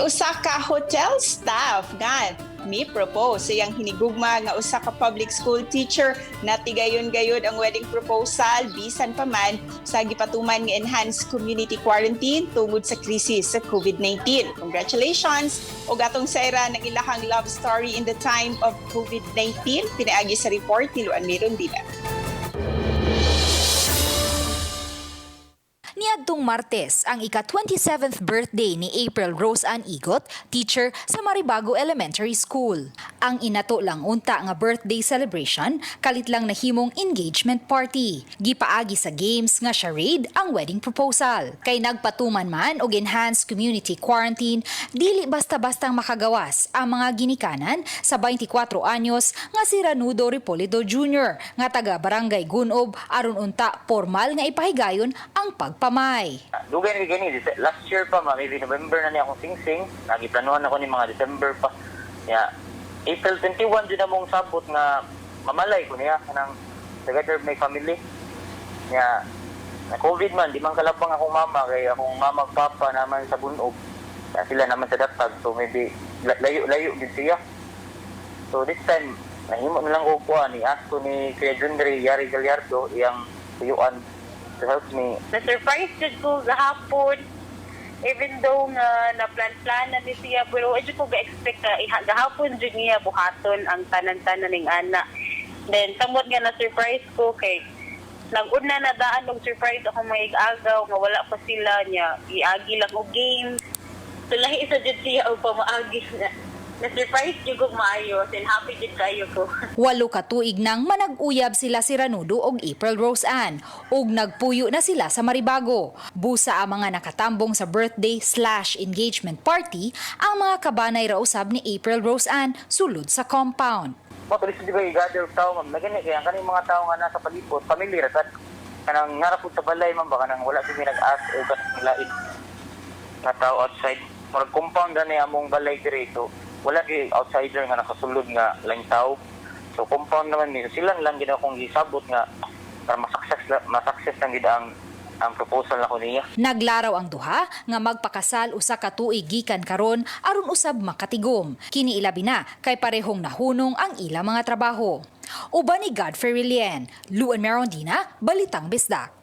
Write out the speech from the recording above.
usa ka hotel staff nga mi propose siyang hinigugma nga usa ka public school teacher na tigayon-gayod ang wedding proposal bisan pa man sa gipatuman nga enhanced community quarantine tungod sa krisis sa COVID-19. Congratulations! O gatong saira ng ilahang love story in the time of COVID-19 pinaagi sa report ni Luan Mirondina. Niadtong Martes, ang ika-27th birthday ni April Rose Ann Igot, teacher sa Maribago Elementary School. Ang inato lang unta nga birthday celebration, kalit lang nahimong engagement party. Gipaagi sa games nga charade ang wedding proposal. Kay nagpatuman man og enhanced community quarantine, dili basta-bastang makagawas ang mga ginikanan sa 24 anyos nga si Ranudo Ripolido Jr. nga taga Barangay Gunob aron unta formal nga ipahigayon ang pagpamay. Dugay ni gani last year pa maybe November na niya akong sing-sing, nagiplanuhan ako ni mga December pa. Ya April 21 din among sabot nga mamalay ko niya kanang together my family. Ya na COVID man di man kalabang akong mama kay akong mama ug papa naman sa Bunog. Ya, sila naman sa Datag so maybe layo din siya. So this time nahimo na lang ko kuha ni asko ni Kuya Jundre Yari Gallardo iyang tuyuan to help me. Na-surprise jud ko gahapon. Even though nga na-plan na ni siya, pero medyo ko ga-expect na gahapon jud niya buhaton ang tanan-tanan ning ana. Then, samot nga na-surprise ko kay nag-una na daan og surprise ako may agaw nga wala pa sila niya. Iagi lang og games. So, lahi isa jud siya og pamaagi na. Na-surprise jud ko maayos and happy jud kayo ko. 8 ka tuig nang manag-uyab sila si Ranudo og April Rose Ann ug nagpuyo na sila sa Maribago. Busa ang mga nakatambong sa birthday/engagement party ang mga kabanay ra usab ni April Rose Ann sulod sa compound. Matulis di ba i-gather tao ma'am, nagani kaya kaning mga tao nga nasa palibot, family ra sad. Kanang narapod sa balay ma'am, baka nang wala sila nag-ask o kanang na tao outside. Murag compound na ni among balay direto. Wala di outsider nga nakasulod nga lang tao. So compound naman ni sila lang gid akong gisabot nga para ma-success lang gid ang proposal na ko niya. Naglaraw ang duha nga magpakasal usa ka tuig gikan karon aron usab makatigom. Kini ilabi na kay parehong nahunong ang ilang mga trabaho. Uban ni Godfrey Rilien, Luan Mirondina, Balitang Bisdak.